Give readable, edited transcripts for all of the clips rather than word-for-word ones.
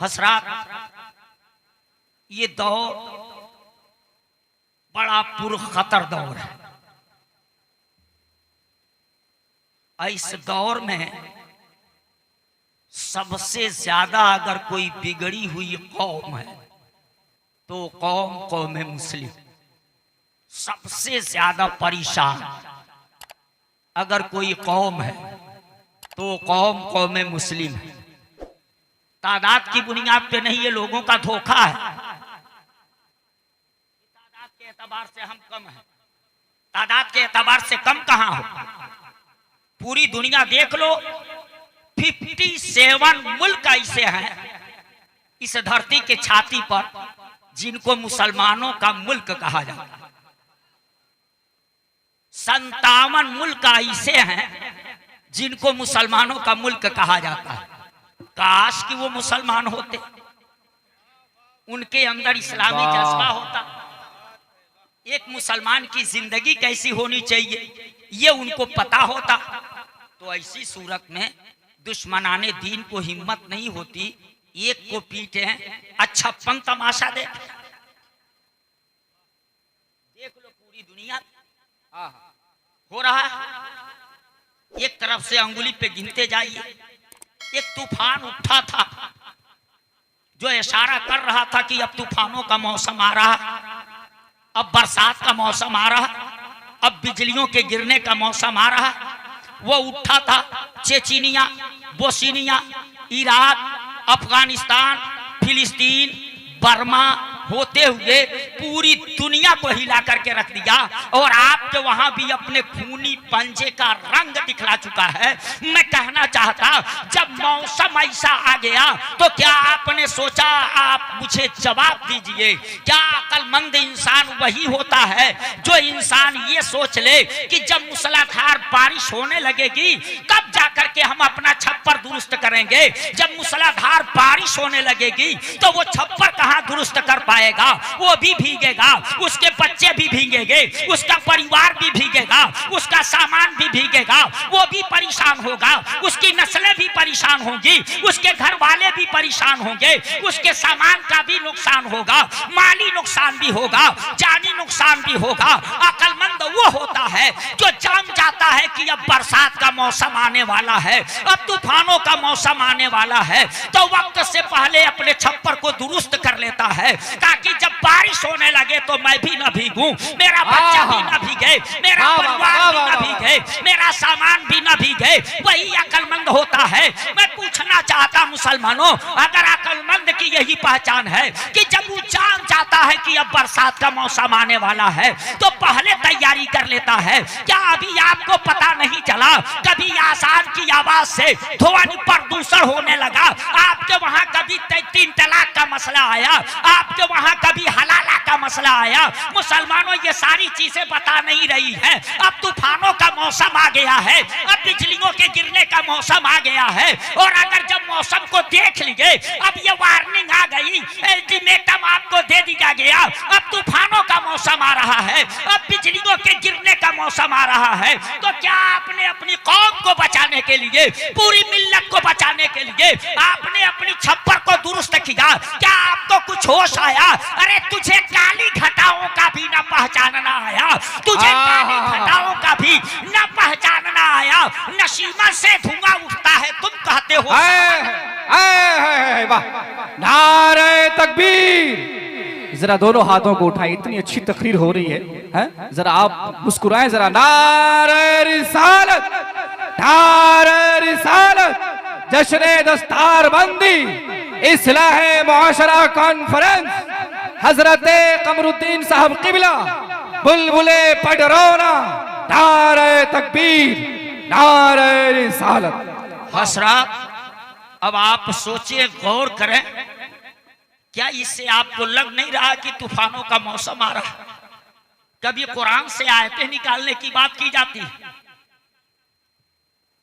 हसरात, ये दौर बड़ा पुरखतर दौर है। इस दौर में सबसे ज्यादा अगर कोई बिगड़ी हुई कौम है तो कौम मुस्लिम। सबसे ज्यादा परेशान अगर कोई कौम है तो कौम मुस्लिम है। तादाद की बुनियाद पे नहीं, ये लोगों का धोखा है। तादाद के एतबार से हम कम हैं, तादाद के एतबार से कम कहां हो। पूरी दुनिया देख लो, 57 मुल्क ऐसे हैं इस धरती के छाती पर जिनको मुसलमानों का मुल्क कहा जाता है। 57 मुल्क ऐसे हैं जिनको मुसलमानों का मुल्क कहा जाता है। काश कि वो मुसलमान होते, उनके अंदर इस्लामी जज्बा होता, एक मुसलमान की जिंदगी कैसी होनी चाहिए ये उनको पता होता, तो ऐसी सूरत में दुश्मनाने दीन को हिम्मत नहीं होती एक को पीटे अच्छापन तमाशा देख लो। पूरी दुनिया हो रहा है, एक तरफ से अंगुली पे गिनते जाइए। एक तूफान उठा था जो इशारा कर रहा था कि अब तूफानों का मौसम आ रहा, अब बरसात का मौसम आ रहा, अब बिजलियों के गिरने का मौसम आ रहा। वो उठा था चेचिनिया, बोस्निया, इराक, अफगानिस्तान, फिलिस्तीन, बर्मा होते हुए पूरी दुनिया को हिला करके रख दिया। और आपके वहां भी अपने खूनी पंजे का रंग दिखला चुका है। मैं कहना चाहता, जब मौसम ऐसा आ गया तो क्या आपने सोचा, आप मुझे जवाब दीजिए, क्या अक्लमंद इंसान वही होता है जो इंसान ये सोच ले कि जब मूसलाधार बारिश होने लगेगी तब जाकर के हम अपना छप्पर दुरुस्त करेंगे। जब मूसलाधार बारिश होने लगेगी तो वो छप्पर कहां दुरुस्त कर पाएगा, वो भी भीगेगा, उसके बच्चे भी भीगेंगे, उसका परिवार भी भीगेगा, उसका सामान भी भीगेगा, वो भी परेशान होगा, उसकी नस्लें भी परेशान होंगी, उसके घर वाले भी परेशान होंगे, उसके सामान का भी नुकसान होगा, माली नुकसान भी होगा, जानी नुकसान भी होगा। अक्लमंद वो होता है जो जान जाता है कि अब बरसात का मौसम आने वाला है, अब तूफानों का मौसम आने वाला है, तो वक्त से पहले अपने छप्पर को दुरुस्त कर लेता है ताकि जब बारिश होने लगे तो मैं भी न भीगूं, मेरा बच्चा भी न भीगे, मेरा परिवार भी न भीगे, मेरा सामान भी न भीगे। वही अक्लमंद होता है। मैं पूछना चाहता मुसलमानों, अगर अक्लमंद की यही पहचान है कि जब वो जान जाता है कि अब बरसात का मौसम आने वाला है तो पहले तैयारी कर लेता है, क्या अभी आपको पता नहीं चला कभी आसान की आवाज से ध्वनि प्रदूषण होने लगा? आपके वहां कभी 3 तलाक का मसला आया, आपके वहां कभी हलाला का मसला आया? मुसलमानों ये सारी चीजें बता नहीं रही है। अब तूफानों का मौसम आ गया है, अब बिजलियों के गिरने का मौसम आ गया है, और अगर जब मौसम को देख लीजिए, अब ये वार्निंग आ गई, अल्टीमेटम आपको दे दिया गया, अब तूफानों का मौसम आ रहा है, अब बिजलियों के गिरने का मौसम आ रहा है, तो क्या आपने अपनी कौम को बचाने के लिए, पूरी मिल्लत को बचाने के लिए आपने अपनी छप्पर को दुरुस्त किया? क्या आपको कुछ होश आया? अरे तुझे काली घटाओं का भी न पहचानना आया, तुझे काली घटाओं का भी न पहचानना आया। नशीमा से धुआं उठता है, तुम कहते हो नारे तकबीर। जरा दोनों हाथों को उठाएं, इतनी अच्छी तकरीर हो रही है? जरा आप मुस्कुराएं जरा। नारे रिसालत, नारे रिसालत, जश्न दस्तारबंदी, इस्लाह मुआशरा कॉन्फ्रेंस, हजरत कमरुद्दीन साहब किबला, बुलबुले पडरौना, नारे तकबीर, नारे रिसालत। हसरत, अब आप सोचिए, गौर करें, क्या इससे आपको लग नहीं रहा कि तूफानों का मौसम आ रहा? कभी कुरान से आयतें निकालने की बात की जाती है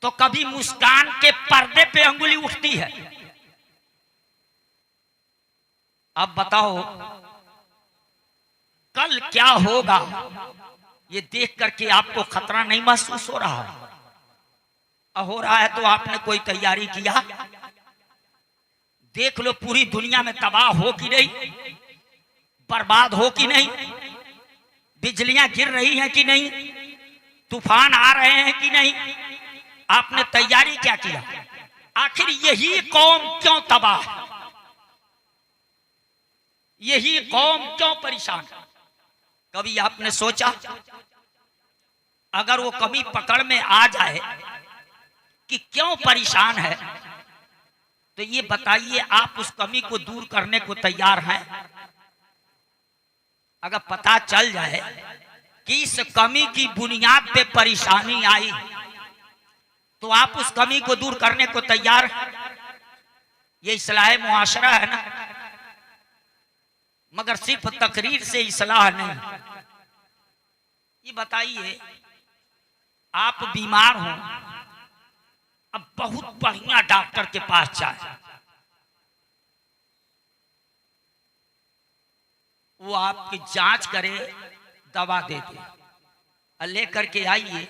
तो कभी मुस्कान के पर्दे पे अंगुली उठती है। अब बताओ कल क्या होगा, ये देख करके आपको खतरा नहीं महसूस हो रहा है? हो रहा है तो आपने कोई तैयारी किया? देख लो पूरी दुनिया में तबाह हो कि नहीं, बर्बाद हो कि नहीं, बिजलियां गिर रही हैं कि नहीं, तूफान आ रहे हैं कि नहीं, आपने तैयारी क्या किया? आखिर यही कौम क्यों तबाह है? यही कौम क्यों परेशान? कभी आपने सोचा अगर वो कभी पकड़ में आ जाए कि क्यों परेशान है, तो ये बताइए आप उस कमी को दूर करने को तैयार हैं? अगर पता चल जाए कि इस कमी की बुनियाद पे परेशानी आई, तो आप उस कमी को दूर करने को तैयार हैं? ये इस्लाह मुआशरा है ना। मगर सिर्फ तकरीर से इस्लाह नहीं। ये बताइए आप बीमार हो, अब बहुत बढ़िया डॉक्टर के पास जाए, वो आपकी जांच करे, दवा दे दे, लेकर के आइए,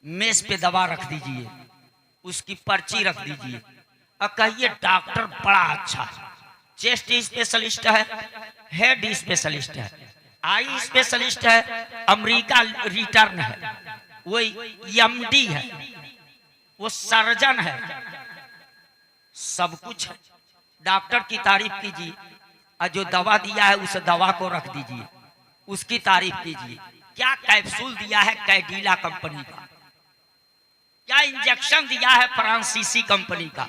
मेज पे दवा रख दीजिए, उसकी पर्ची रख दीजिए और कहिए डॉक्टर बड़ा अच्छा है, चेस्ट स्पेशलिस्ट है, हेड स्पेशलिस्ट है, आई स्पेशलिस्ट है, अमेरिका रिटर्न है, वो एमडी है, वो सर्जन है, सब कुछ है। डॉक्टर की तारीफ कीजिए और जो दवा दिया है उस दवा को रख दीजिए, उसकी तारीफ कीजिए। क्या कैप्सूल दिया है कैडिला कंपनी का, क्या इंजेक्शन दिया है फ्रांसीसी कंपनी का,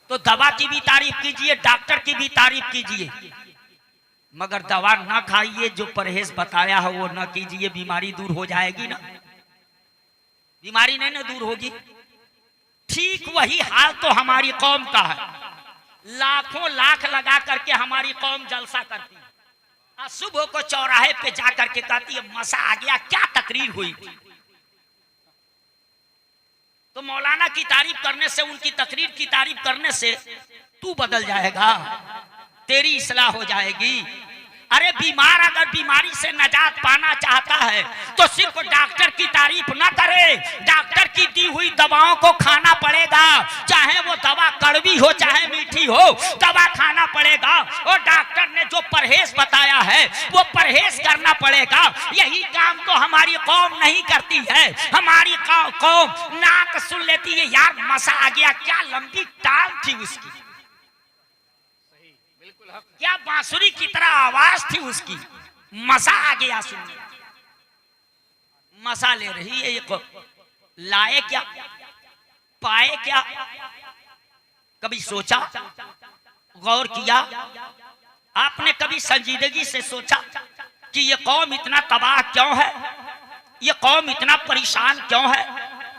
तो दवा की भी तारीफ कीजिए, डॉक्टर की भी तारीफ कीजिए। मगर दवा ना खाइए, जो परहेज बताया है वो ना कीजिए, बीमारी दूर हो जाएगी ना? बीमारी नहीं ना दूर होगी। ठीक वही हाल तो हमारी कौम का है। लाखों लाख लगा करके हमारी कौम जलसा करती है, सुबह को चौराहे पे जा करके कहती है मसा आ गया, क्या तकरीर हुई थी। तो मौलाना की तारीफ करने से, उनकी तकरीर की तारीफ करने से तू बदल जाएगा, तेरी इस्लाह हो जाएगी। अरे बीमार अगर बीमारी से नजात पाना चाहता है तो सिर्फ डॉक्टर की तारीफ ना करे, डॉक्टर की दी हुई दवाओं को खाना पड़ेगा, चाहे वो दवा कड़वी हो चाहे मीठी हो, दवा खाना पड़ेगा। और डॉक्टर ने जो परहेज बताया है वो परहेज करना पड़ेगा। यही काम तो हमारी कौम नहीं करती है। हमारी कौम नाक सुन लेती है, यार मसा आ गया, क्या लंबी टांग थी उसकी, क्या बांसुरी की तरह आवाज थी उसकी, मजा आ गया सुनने। मजा ले रही है ये, लाए क्या पाए क्या? कभी सोचा, गौर किया? आपने कभी संजीदगी से सोचा कि ये कौम इतना तबाह क्यों है, ये कौम इतना परेशान क्यों है?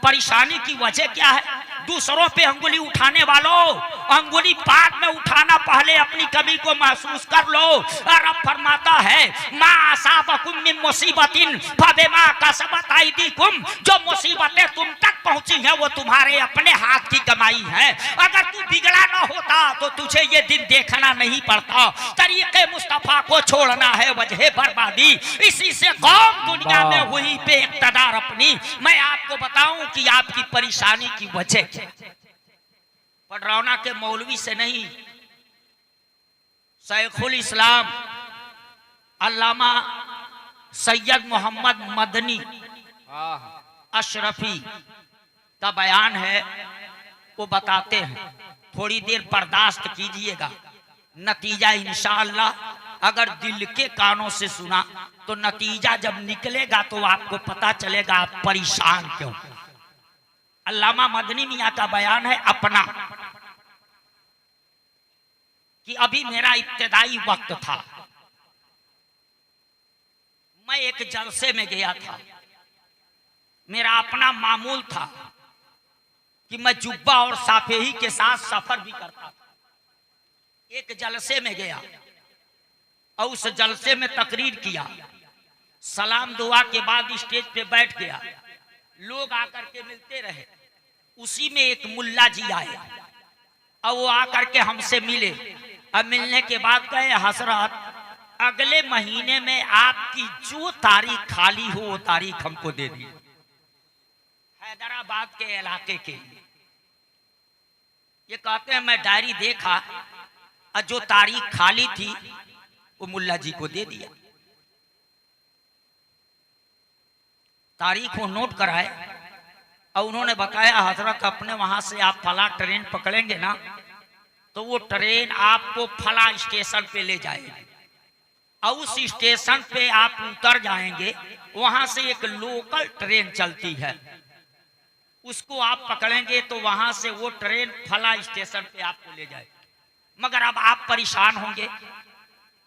परेशानी की वजह क्या है? दूसरों पे अंगुली उठाने वालों, अंगुली बाद में उठाना, पहले अपनी कमी को महसूस कर लो। और अब फरमाता है मा असाबकुम मिन मुसीबतिन फबिमा कसबत अयदीकुम, जो मुसीबतें तुम तक पहुंची हैं वो तुम्हारे अपने हाथ की कमाई है। अगर तू बिगड़ा ना होता तो तुझे ये दिन देखना नहीं पड़ता। तरीके मुस्तफा को छोड़ना है वजह बर्बादी, इसी से कौम दुनिया में हुई पे इक़्तिदार अपनी। मैं आपको बताऊं कि आपकी परेशानी की वजह पडरौना के मौलवी से नहीं, शेखुल इस्लाम अल्लामा सैयद मोहम्मद मदनी अशरफी का बयान है, वो बताते हैं। थोड़ी देर बर्दाश्त कीजिएगा, नतीजा इंशाअल्लाह अगर दिल के कानों से सुना तो नतीजा जब निकलेगा तो आपको पता चलेगा आप परेशान क्यों। अल्लामा मदनी मियां का बयान है अपना, कि अभी मेरा इब्तिदाई वक्त था, मैं एक जलसे में गया था, मेरा अपना मामूल था कि मैं जुब्बा और साफेही के साथ सफर भी करता था। एक जलसे में गया और उस जलसे में तकरीर किया, सलाम दुआ के बाद स्टेज पे बैठ गया, लोग आकर के मिलते रहे। उसी में एक मुल्ला जी आए और वो आकर के हमसे मिले। अब मिलने के बाद कहे हजरत अगले महीने में आपकी जो तारीख खाली हो वो तारीख हमको दे दी, हैदराबाद के इलाके के लिए। ये कहते हैं मैं डायरी देखा और जो तारीख खाली थी वो मुल्ला जी को दे दिया। तारीख वो नोट कराए और उन्होंने बताया हजरत अपने वहां से आप फला ट्रेन पकड़ेंगे ना तो वो ट्रेन आपको फला स्टेशन पे ले जाएगी और उस स्टेशन पे आप उतर जाएंगे। वहां से एक लोकल ट्रेन चलती है, उसको आप पकड़ेंगे तो वहां से वो ट्रेन फला स्टेशन पे आपको ले जाएगी। मगर अब आप परेशान होंगे,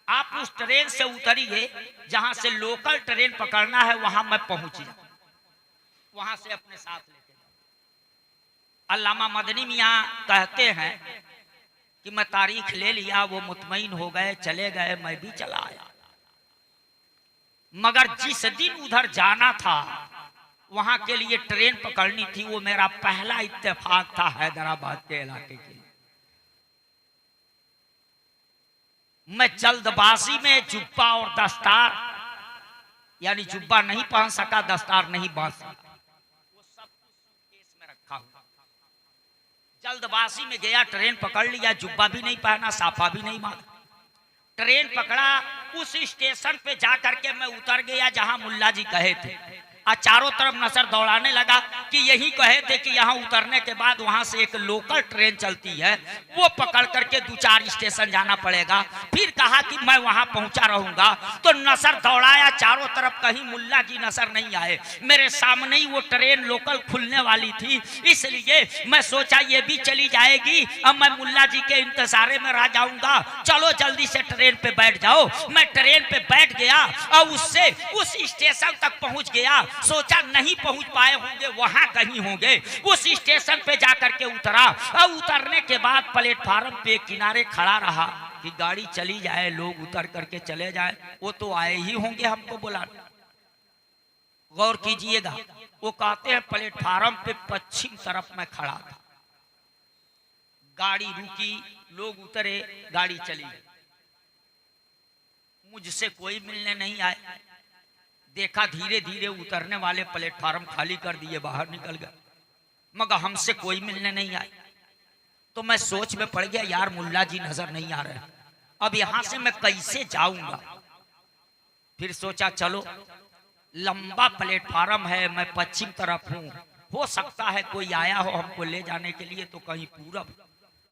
आप उस ट्रेन से उतरिए जहां से लोकल ट्रेन पकड़ना है वहां मैं पहुंच जाऊं, वहां से अपने साथ लेके जाऊं। अल्लामा मदनी मियां कहते हैं कि मैं तारीख ले लिया, वो मुतमईन हो गए, चले गए, मैं भी चला आया। मगर जिस दिन उधर जाना था वहां के लिए ट्रेन पकड़नी थी, वो मेरा पहला इत्तेफाक था हैदराबाद के इलाके के लिए। मैं जल्दबाजी में जुब्बा और दस्तार, यानी जुब्बा नहीं पहन सका, दस्तार नहीं बांध सका, वो सब केस में रखा हुआ। जल्दबाजी में गया, ट्रेन पकड़ लिया, जुब्बा भी नहीं पहना, साफा भी नहीं बांधा, ट्रेन पकड़ा। उस स्टेशन पे जा करके मैं उतर गया जहां मुल्ला जी कहे थे, और चारों तरफ नजर दौड़ाने लगा कि यही कहे थे कि यहाँ उतरने के बाद वहां से एक लोकल ट्रेन चलती है, वो पकड़ करके 2-4 स्टेशन जाना पड़ेगा। फिर कहा कि मैं वहां पहुंचा रहूंगा, तो नजर दौड़ाया चारों तरफ, कहीं मुल्ला जी नजर नहीं आए। मेरे सामने ही वो ट्रेन लोकल खुलने वाली थी, इसलिए मैं सोचा ये भी चली जाएगी, अब मैं मुल्ला जी के इंतजारे में रह जाऊंगा। चलो जल्दी से ट्रेन पे बैठ जाओ। मैं ट्रेन पे बैठ गया और उससे उस स्टेशन तक पहुंच गया। सोचा नहीं पहुंच पाए होंगे, वहां कहीं होंगे। उस स्टेशन पे जाकर के उतरा और उतरने के बाद प्लेटफार्म पे किनारे खड़ा रहा कि गाड़ी चली जाए, लोग उतर करके चले जाए, वो तो आए ही होंगे हमको बुलाने। गौर कीजिएगा, वो कहते हैं प्लेटफार्म पे पश्चिम तरफ में खड़ा था, गाड़ी रुकी, लोग उतरे, गाड़ी चली, मुझसे कोई मिलने नहीं आए। देखा धीरे धीरे उतरने वाले प्लेटफार्म खाली कर दिए, बाहर निकल गए, मगर हमसे कोई मिलने नहीं आए। तो मैं सोच में पड़ गया, यार मुल्ला जी नजर नहीं आ रहे, अब यहां से मैं कैसे जाऊंगा। फिर सोचा चलो लंबा प्लेटफार्म है, मैं पश्चिम तरफ हूं, हो सकता है कोई आया हो हमको ले जाने के लिए, तो कहीं पूरब